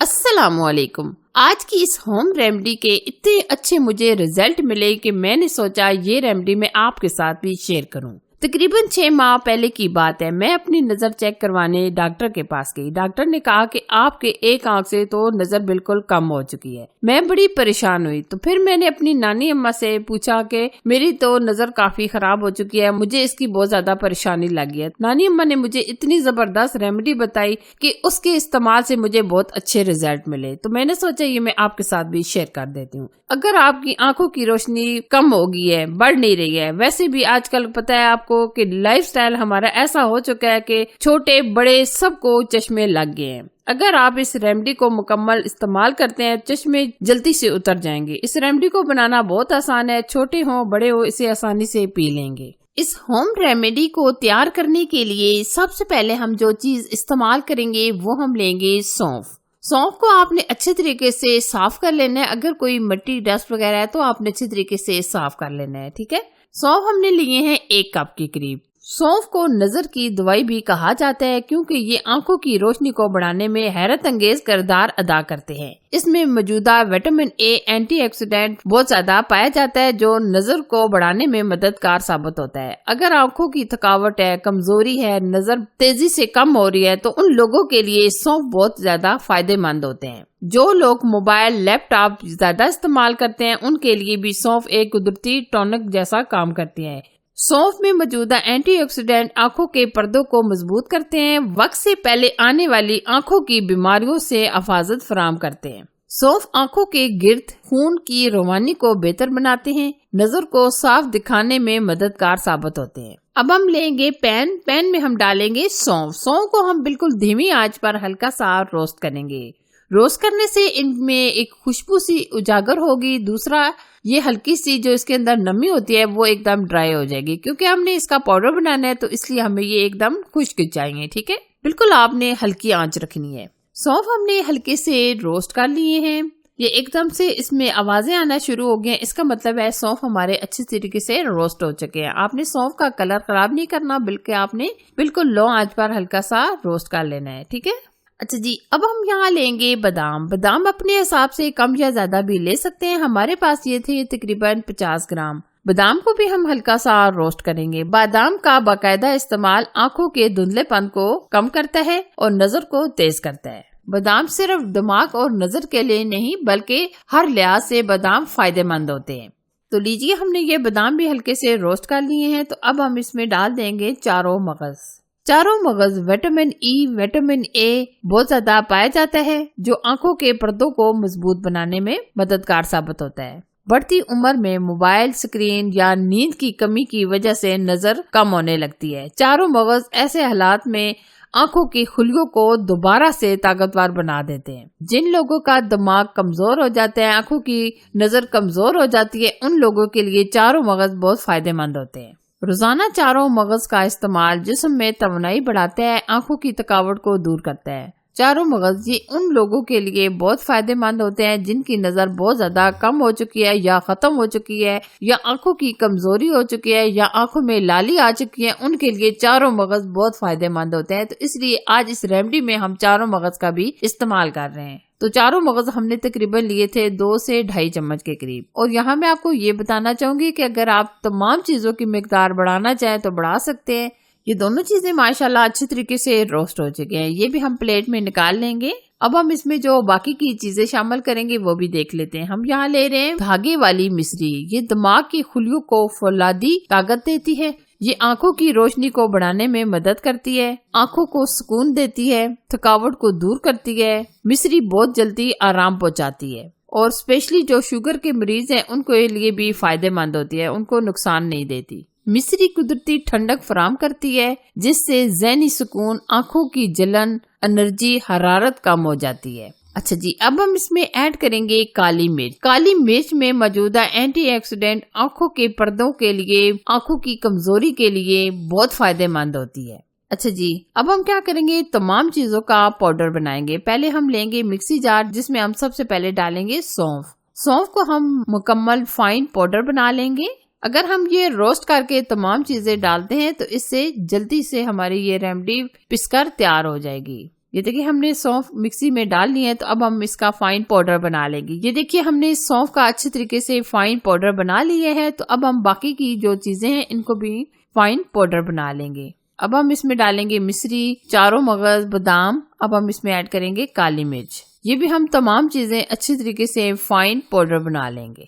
السلام علیکم۔ آج کی اس ہوم ریمیڈی کے اتنے اچھے مجھے رزلٹ ملے کہ میں نے سوچا یہ ریمیڈی میں آپ کے ساتھ بھی شیئر کروں۔ تقریباً 6 ماہ پہلے کی بات ہے، میں اپنی نظر چیک کروانے ڈاکٹر کے پاس گئی۔ ڈاکٹر نے کہا کہ آپ کے ایک آنکھ سے تو نظر بالکل کم ہو چکی ہے۔ میں بڑی پریشان ہوئی، تو پھر میں نے اپنی نانی اماں سے پوچھا کہ میری تو نظر کافی خراب ہو چکی ہے، مجھے اس کی بہت زیادہ پریشانی لگی ہے۔ نانی اماں نے مجھے اتنی زبردست ریمیڈی بتائی کہ اس کے استعمال سے مجھے بہت اچھے رزلٹ ملے، تو میں نے سوچا یہ میں آپ کے ساتھ بھی شیئر کر دیتی ہوں۔ اگر آپ کی آنکھوں کی روشنی کم ہو گئی ہے، بڑھ نہیں رہی ہے، ویسے بھی آج کل پتہ ہے آپ کو کہ لائف سٹائل ہمارا ایسا ہو چکا ہے کہ چھوٹے بڑے سب کو چشمے لگ گئے ہیں، اگر آپ اس ریمیڈی کو مکمل استعمال کرتے ہیں چشمے جلدی سے اتر جائیں گے۔ اس ریمیڈی کو بنانا بہت آسان ہے، چھوٹے ہوں بڑے ہوں اسے آسانی سے پی لیں گے۔ اس ہوم ریمیڈی کو تیار کرنے کے لیے سب سے پہلے ہم جو چیز استعمال کریں گے وہ ہم لیں گے سونف۔ سونف کو آپ نے اچھے طریقے سے صاف کر لینا ہے، اگر کوئی مٹی ڈسٹ وغیرہ ہے تو آپ نے اچھے طریقے سے صاف کر لینا ہے، ٹھیک ہے۔ سونف ہم نے لیے ہیں 1 کپ کے قریب۔ سونف کو نظر کی دوائی بھی کہا جاتا ہے کیونکہ یہ آنکھوں کی روشنی کو بڑھانے میں حیرت انگیز کردار ادا کرتے ہیں۔ اس میں موجودہ وٹامن اے اینٹی آکسیڈنٹ بہت زیادہ پایا جاتا ہے جو نظر کو بڑھانے میں مددگار ثابت ہوتا ہے۔ اگر آنکھوں کی تھکاوٹ ہے، کمزوری ہے، نظر تیزی سے کم ہو رہی ہے تو ان لوگوں کے لیے سونف بہت زیادہ فائدہ مند ہوتے ہیں۔ جو لوگ موبائل لیپ ٹاپ زیادہ استعمال کرتے ہیں ان کے لیے بھی سونف ایک قدرتی ٹونک جیسا کام کرتی ہے۔ سونف میں موجودہ اینٹی آکسیڈنٹ آنکھوں کے پردوں کو مضبوط کرتے ہیں، وقت سے پہلے آنے والی آنکھوں کی بیماریوں سے حفاظت فراہم کرتے ہیں۔ سونف آنکھوں کے گرد خون کی روانی کو بہتر بناتے ہیں، نظر کو صاف دکھانے میں مددگار ثابت ہوتے ہیں۔ اب ہم لیں گے پین میں ہم ڈالیں گے سونف کو ہم بالکل دھیمی آنچ پر ہلکا سا روسٹ کریں گے۔ روسٹ کرنے سے ان میں ایک خوشبو سی اجاگر ہوگی، دوسرا یہ ہلکی سی جو اس کے اندر نمی ہوتی ہے وہ ایک دم ڈرائی ہو جائے گی، کیونکہ ہم نے اس کا پاؤڈر بنانا ہے تو اس لیے ہمیں یہ ایک دم خشک چاہیے، ٹھیک ہے۔ بالکل آپ نے ہلکی آنچ رکھنی ہے۔ سونف ہم نے ہلکے سے روسٹ کر لیے ہیں، یہ ایک دم سے اس میں آوازیں آنا شروع ہو گئی ہیں، اس کا مطلب ہے سونف ہمارے اچھے طریقے سے روسٹ ہو چکے ہیں۔ آپ نے سونف کا کلر خراب نہیں کرنا، بلکہ آپ نے بالکل لو آنچ پر ہلکا سا روسٹ کر لینا ہے، ٹھیک ہے۔ اچھا جی، اب ہم یہاں لیں گے بادام اپنے حساب سے کم یا زیادہ بھی لے سکتے ہیں، ہمارے پاس یہ تھے تقریباً 50 گرام۔ بادام کو بھی ہم ہلکا سا روسٹ کریں گے۔ بادام کا باقاعدہ استعمال آنکھوں کے دھندلے پن کو کم کرتا ہے اور نظر کو تیز کرتا ہے۔ بادام صرف دماغ اور نظر کے لیے نہیں بلکہ ہر لحاظ سے بادام فائدہ مند ہوتے ہیں۔ تو لیجیے ہم نے یہ بادام بھی ہلکے سے روسٹ کر لیے ہیں، تو اب ہم اس میں ڈال دیں گے چاروں مغز۔ وٹامن ای، وٹامن اے بہت زیادہ پایا جاتا ہے جو آنکھوں کے پردوں کو مضبوط بنانے میں مددگار ثابت ہوتا ہے۔ بڑھتی عمر میں موبائل سکرین یا نیند کی کمی کی وجہ سے نظر کم ہونے لگتی ہے۔ چاروں مغز ایسے حالات میں آنکھوں کی خلیوں کو دوبارہ سے طاقتور بنا دیتے ہیں۔ جن لوگوں کا دماغ کمزور ہو جاتا ہے، آنکھوں کی نظر کمزور ہو جاتی ہے، ان لوگوں کے لیے چاروں مغز بہت فائدہ مند ہوتے ہیں۔ روزانہ چاروں مغز کا استعمال جسم میں توانائی بڑھاتا ہے، آنکھوں کی تھکاوٹ کو دور کرتا ہے۔ چاروں مغز یہ ان لوگوں کے لیے بہت فائدہ مند ہوتے ہیں جن کی نظر بہت زیادہ کم ہو چکی ہے یا ختم ہو چکی ہے، یا آنکھوں کی کمزوری ہو چکی ہے، یا آنکھوں میں لالی آ چکی ہے، ان کے لیے چاروں مغز بہت فائدہ مند ہوتے ہیں۔ تو اس لیے آج اس ریمیڈی میں ہم چاروں مغز کا بھی استعمال کر رہے ہیں۔ تو چاروں مغز ہم نے تقریباً لیے تھے 2 سے 2.5 چمچ کے قریب۔ اور یہاں میں آپ کو یہ بتانا چاہوں گی کہ اگر آپ تمام چیزوں کی مقدار بڑھانا چاہیں تو بڑھا سکتے ہیں۔ یہ دونوں چیزیں ماشاءاللہ اچھی طریقے سے روسٹ ہو چکے ہیں، یہ بھی ہم پلیٹ میں نکال لیں گے۔ اب ہم اس میں جو باقی کی چیزیں شامل کریں گے وہ بھی دیکھ لیتے ہیں۔ ہم یہاں لے رہے ہیں دھاگے والی مصری، یہ دماغ کی خلیوں کو فولادی طاقت دیتی ہے، یہ آنکھوں کی روشنی کو بڑھانے میں مدد کرتی ہے، آنکھوں کو سکون دیتی ہے، تھکاوٹ کو دور کرتی ہے۔ مصری بہت جلدی آرام پہنچاتی ہے اور اسپیشلی جو شوگر کے مریض ہیں ان کے لیے بھی فائدہ مند ہوتی ہے، ان کو نقصان نہیں دیتی۔ مصری قدرتی ٹھنڈک فراہم کرتی ہے جس سے ذہنی سکون، آنکھوں کی جلن، انرجی، حرارت کم ہو جاتی ہے۔ اچھا جی، اب ہم اس میں ایڈ کریں گے کالی مرچ۔ کالی مرچ میں موجودہ اینٹی آکسیڈنٹ آنکھوں کے پردوں کے لیے، آنکھوں کی کمزوری کے لیے بہت فائدہ مند ہوتی ہے۔ اچھا جی، اب ہم کیا کریں گے، تمام چیزوں کا پاؤڈر بنائیں گے۔ پہلے ہم لیں گے مکسی جار جس میں ہم سب سے پہلے ڈالیں گے سونف کو ہم مکمل فائن پاؤڈر بنا لیں گے۔ اگر ہم یہ روسٹ کر کے تمام چیزیں ڈالتے ہیں تو اس سے جلدی سے ہماری یہ ریمیڈی پس کر تیار ہو جائے گی۔ یہ دیکھیے ہم نے سونف مکسی میں ڈال لی ہے، تو اب ہم اس کا فائن پاؤڈر بنا لیں گے۔ یہ دیکھیے ہم نے سونف کا اچھے طریقے سے فائن پاؤڈر بنا لیے ہے، تو اب ہم باقی کی جو چیزیں ہیں ان کو بھی فائن پاؤڈر بنا لیں گے۔ اب ہم اس میں ڈالیں گے مصری، چاروں مغز، بادام، اب ہم اس میں ایڈ کریں گے کالی مرچ۔ یہ بھی ہم تمام چیزیں اچھے طریقے سے فائن پاؤڈر بنا لیں گے۔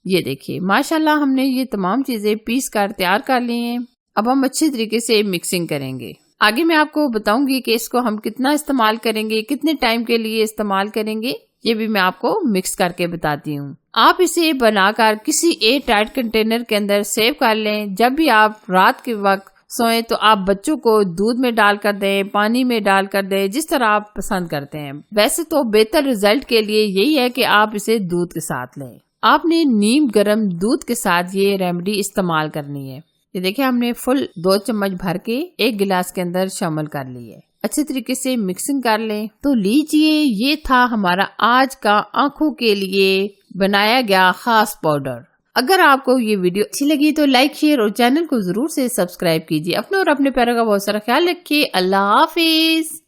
یہ دیکھیے ماشاءاللہ ہم نے یہ تمام چیزیں پیس کر تیار کر لی ہیں۔ اب ہم اچھے طریقے سے مکسنگ کریں گے۔ آگے میں آپ کو بتاؤں گی کہ اس کو ہم کتنا استعمال کریں گے، کتنے ٹائم کے لیے استعمال کریں گے، یہ بھی میں آپ کو مکس کر کے بتاتی ہوں۔ آپ اسے بنا کر کسی ایئر ٹائٹ کنٹینر کے اندر سیو کر لیں۔ جب بھی آپ رات کے وقت سوئیں تو آپ بچوں کو دودھ میں ڈال کر دیں، پانی میں ڈال کر دیں، جس طرح آپ پسند کرتے ہیں۔ ویسے تو بہتر رزلٹ کے لیے یہی ہے کہ آپ اسے دودھ کے ساتھ لیں۔ آپ نے نیم گرم دودھ کے ساتھ یہ ریمیڈی استعمال کرنی ہے۔ یہ دیکھیں ہم نے فل 2 چمچ بھر کے 1 گلاس کے اندر شامل کر لی ہے۔ اچھے طریقے سے مکسنگ کر لیں۔ تو لیجئے یہ تھا ہمارا آج کا آنکھوں کے لیے بنایا گیا خاص پاؤڈر۔ اگر آپ کو یہ ویڈیو اچھی لگی تو لائک، شیئر اور چینل کو ضرور سے سبسکرائب کیجیے۔ اپنے اور اپنے پیاروں کا بہت سارا خیال رکھیے۔ اللہ حافظ۔